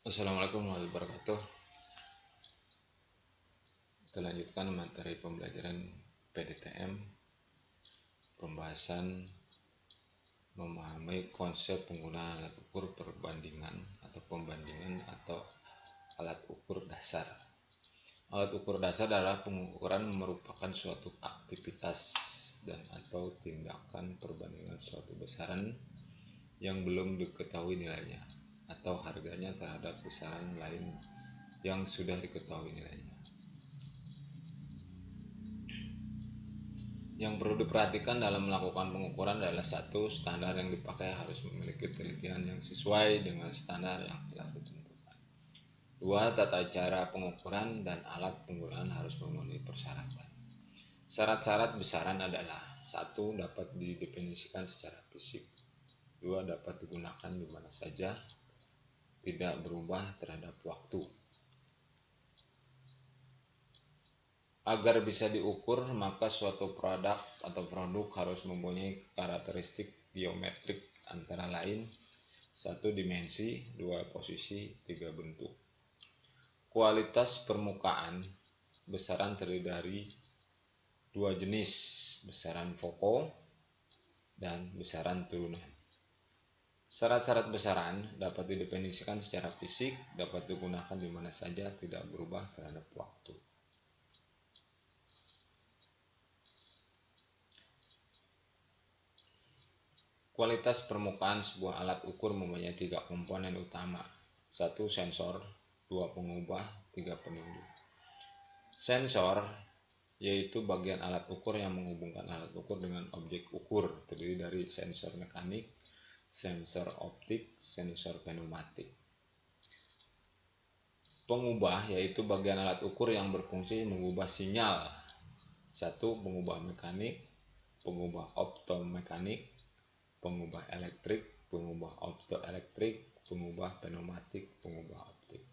Assalamualaikum warahmatullahi wabarakatuh. Kita lanjutkan materi pembelajaran PDTM, pembahasan memahami konsep penggunaan alat ukur perbandingan atau pembandingan atau alat ukur dasar. Alat ukur dasar adalah pengukuran merupakan suatu aktivitas dan atau tindakan perbandingan suatu besaran yang belum diketahui nilainya atau harganya terhadap besaran lain yang sudah diketahui nilainya. Yang perlu diperhatikan dalam melakukan pengukuran adalah satu, standar yang dipakai harus memiliki telitian yang sesuai dengan standar yang telah ditentukan. Dua, tata cara pengukuran dan alat penggunaan harus memenuhi persyaratan. Syarat-syarat besaran adalah: satu, dapat didefinisikan secara fisik. Dua, dapat digunakan di mana saja, tidak berubah terhadap waktu. Agar bisa diukur, maka suatu produk atau produk harus mempunyai karakteristik geometrik antara lain: satu, dimensi, dua, posisi, tiga, bentuk. Kualitas permukaan besaran terdiri dari dua jenis, besaran pokok dan besaran turunan. Syarat-syarat besaran dapat didefinisikan secara fisik, dapat digunakan di mana saja, tidak berubah terhadap waktu. Kualitas permukaan sebuah alat ukur mempunyai tiga komponen utama: satu, sensor, dua, pengubah, tiga, penunjuk. Sensor yaitu bagian alat ukur yang menghubungkan alat ukur dengan objek ukur, terdiri dari sensor mekanik, sensor optik, sensor pneumatik. Pengubah yaitu bagian alat ukur yang berfungsi mengubah sinyal: satu, pengubah mekanik, pengubah optomekanik, pengubah elektrik, pengubah optoelektrik, pengubah pneumatik, pengubah optik.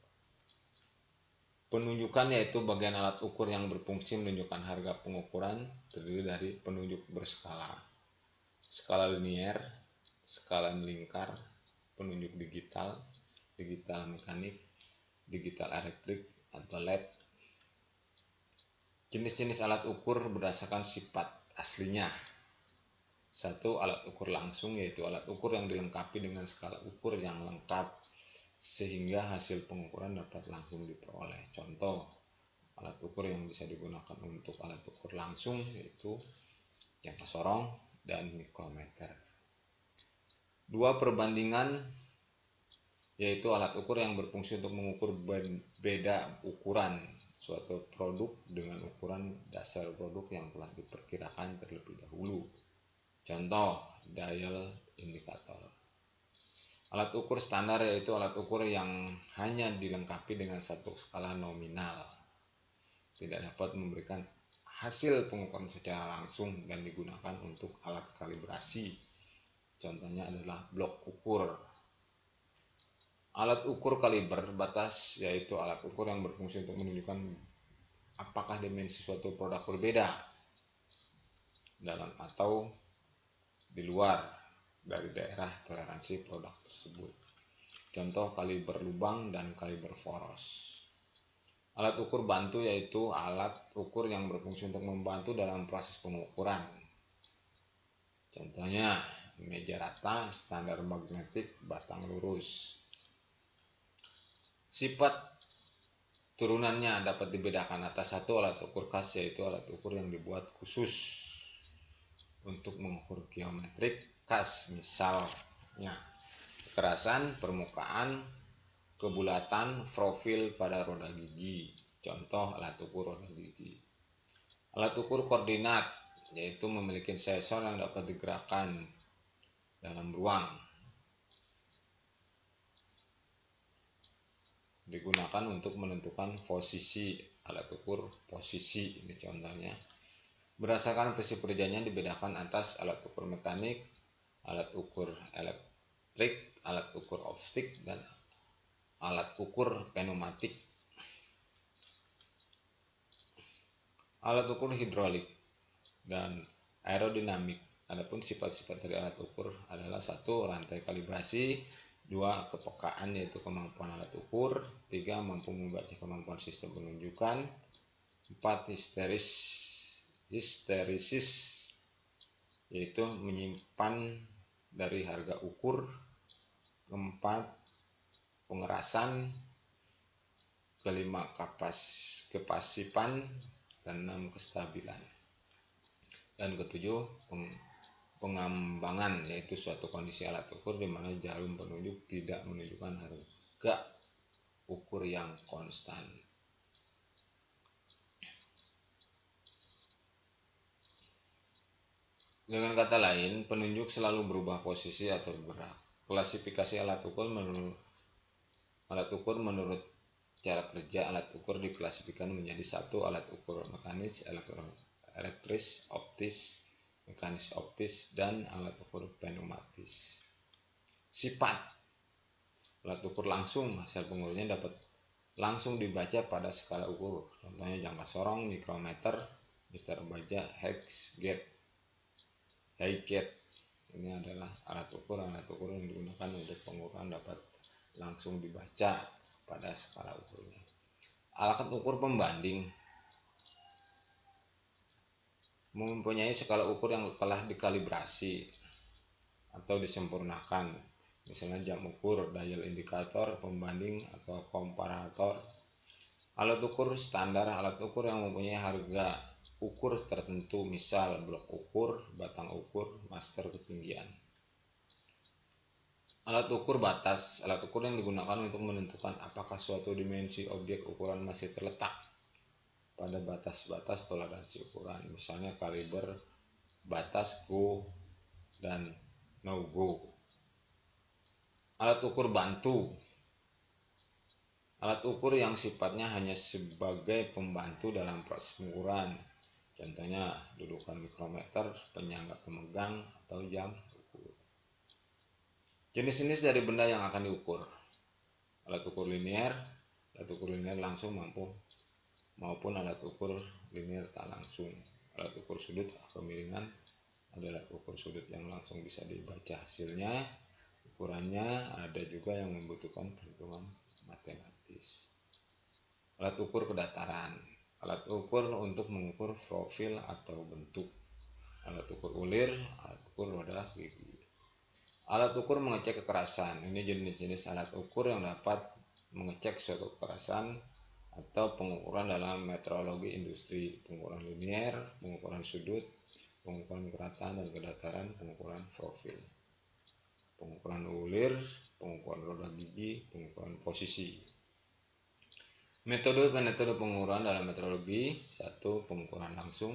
Penunjukan yaitu bagian alat ukur yang berfungsi menunjukkan harga pengukuran, terdiri dari penunjuk berskala, skala linier, skala melingkar, penunjuk digital, digital mekanik, digital elektrik atau LED. Jenis-jenis alat ukur berdasarkan sifat aslinya. Satu, alat ukur langsung, yaitu alat ukur yang dilengkapi dengan skala ukur yang lengkap sehingga hasil pengukuran dapat langsung diperoleh. Contoh alat ukur yang bisa digunakan untuk alat ukur langsung yaitu jangka sorong dan mikrometer. Dua, perbandingan, yaitu alat ukur yang berfungsi untuk mengukur beda ukuran suatu produk dengan ukuran dasar produk yang telah diperkirakan terlebih dahulu. Contoh, dial indikator. Alat ukur standar yaitu alat ukur yang hanya dilengkapi dengan satu skala nominal, tidak dapat memberikan hasil pengukuran secara langsung dan digunakan untuk alat kalibrasi. Contohnya adalah blok ukur. Alat ukur kaliber batas yaitu alat ukur yang berfungsi untuk menunjukkan apakah dimensi suatu produk berbeda dalam atau di luar dari daerah toleransi produk tersebut. Contoh, kaliber lubang dan kaliber poros. Alat ukur bantu yaitu alat ukur yang berfungsi untuk membantu dalam proses pengukuran. Contohnya, meja rata, standar magnetik, batang lurus. Sifat turunannya dapat dibedakan atas satu, alat ukur khas yaitu alat ukur yang dibuat khusus untuk mengukur geometrik khas, misalnya kekerasan permukaan, kebulatan, profil pada roda gigi. Contoh, alat ukur roda gigi. Alat ukur koordinat yaitu memiliki sensor yang dapat digerakkan dalam ruang, digunakan untuk menentukan posisi. Alat ukur posisi ini contohnya. Berdasarkan prinsip kerjanya dibedakan atas alat ukur mekanik, alat ukur elektrik, alat ukur optik, dan alat ukur pneumatik. Alat ukur hidrolik dan aerodinamik. Adapun sifat-sifat dari alat ukur adalah satu, rantai kalibrasi, 2. Kepekaan yaitu kemampuan alat ukur. 3. Mampu membaca kemampuan sistem penunjukan. 4. Histerisis yaitu menyimpan dari harga ukur. 4. Pengerasan. 5. Kepasifan. Dan 6. Kestabilan. Dan 7. Pengambangan yaitu suatu kondisi alat ukur di mana jarum penunjuk tidak menunjukkan harga ukur yang konstan. Dengan kata lain, penunjuk selalu berubah posisi atau bergerak. Klasifikasi alat ukur menurut cara kerja alat ukur diklasifikasikan menjadi 1. Alat ukur mekanis, elektris, optis, mekanis optis, dan alat ukur pneumatis. Sifat alat ukur langsung, hasil pengukurannya dapat langsung dibaca pada skala ukur. Contohnya jangka sorong, mikrometer, mister baja, hex, gauge, high gauge. Ini adalah alat ukur yang digunakan untuk pengukuran dapat langsung dibaca pada skala ukurnya. Alat ukur pembanding mempunyai skala ukur yang telah dikalibrasi atau disempurnakan, misalnya jam ukur, dial indikator, pembanding atau komparator. Alat ukur standar, alat ukur yang mempunyai harga ukur tertentu, misal blok ukur, batang ukur, master ketinggian. Alat ukur batas, alat ukur yang digunakan untuk menentukan apakah suatu dimensi objek ukuran masih terletak pada batas-batas toleransi ukuran, misalnya kaliber, batas go dan no go. Alat ukur bantu, alat ukur yang sifatnya hanya sebagai pembantu dalam proses pengukuran, contohnya dudukan mikrometer, penyangga pemegang, atau jam ukur. Jenis-jenis dari benda yang akan diukur. Alat ukur linear langsung maupun alat ukur linear tak langsung. Alat ukur sudut kemiringan adalah ukur sudut yang langsung bisa dibaca hasilnya. Ukurannya ada juga yang membutuhkan perhitungan matematis. Alat ukur kedataran, alat ukur untuk mengukur profil atau bentuk. Alat ukur ulir, alat ukur roda gigi. Alat ukur mengecek kekerasan, ini jenis-jenis alat ukur yang dapat mengecek suatu kekerasan atau pengukuran dalam metrologi industri, pengukuran linear, pengukuran sudut, pengukuran keratan dan kedataran, pengukuran profil, pengukuran ulir, pengukuran roda gigi, pengukuran posisi. Metode pengukuran dalam metrologi: 1. Pengukuran langsung,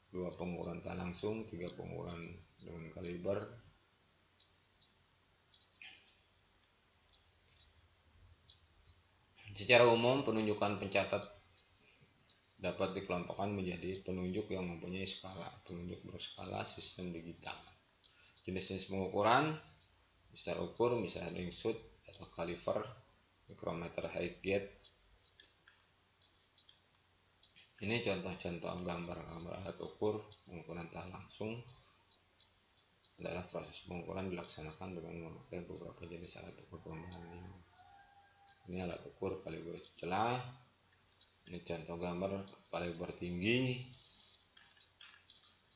2. Pengukuran tak langsung, 3. Pengukuran dengan kaliber. Secara umum, penunjukan pencatat dapat dikelompokkan menjadi penunjuk yang mempunyai skala, penunjuk berskala, sistem digital. Jenis-jenis pengukuran: mister ukur, measuring shoot atau caliper, mikrometer, height gauge. Ini contoh-contoh gambar-gambar alat ukur pengukuran tak langsung. Adalah proses pengukuran dilaksanakan dengan memakai beberapa jenis alat ukur pembanding. Ini alat ukur kaliber celah. Ini contoh gambar kaliber tinggi.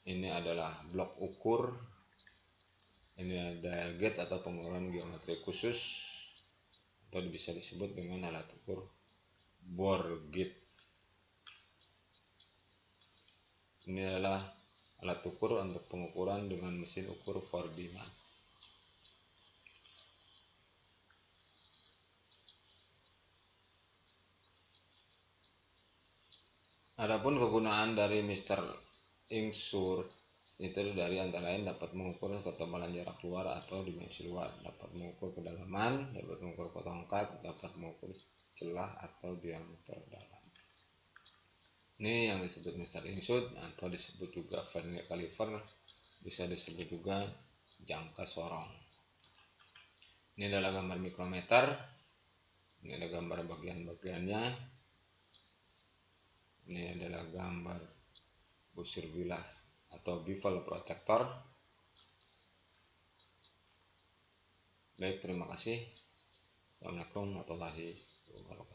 Ini adalah blok ukur. Ini dial gauge atau pengukuran geometri khusus, atau bisa disebut dengan alat ukur bore gauge. Ini adalah alat ukur untuk pengukuran dengan mesin ukur koordinat. Adapun kegunaan dari Mr. Insert itu dari antara lain dapat mengukur ketebalan jarak luar atau dimensi luar, dapat mengukur kedalaman, dapat mengukur tongkat, dapat mengukur celah atau diameter dalam. Ini yang disebut Mr. Insert atau disebut juga vernier caliper, bisa disebut juga jangka sorong. Ini adalah gambar mikrometer. Ini ada gambar bagian-bagiannya. Ini adalah gambar busur bilah atau bevel protector. Baik, terima kasih. Assalamualaikum warahmatullahi wabarakatuh.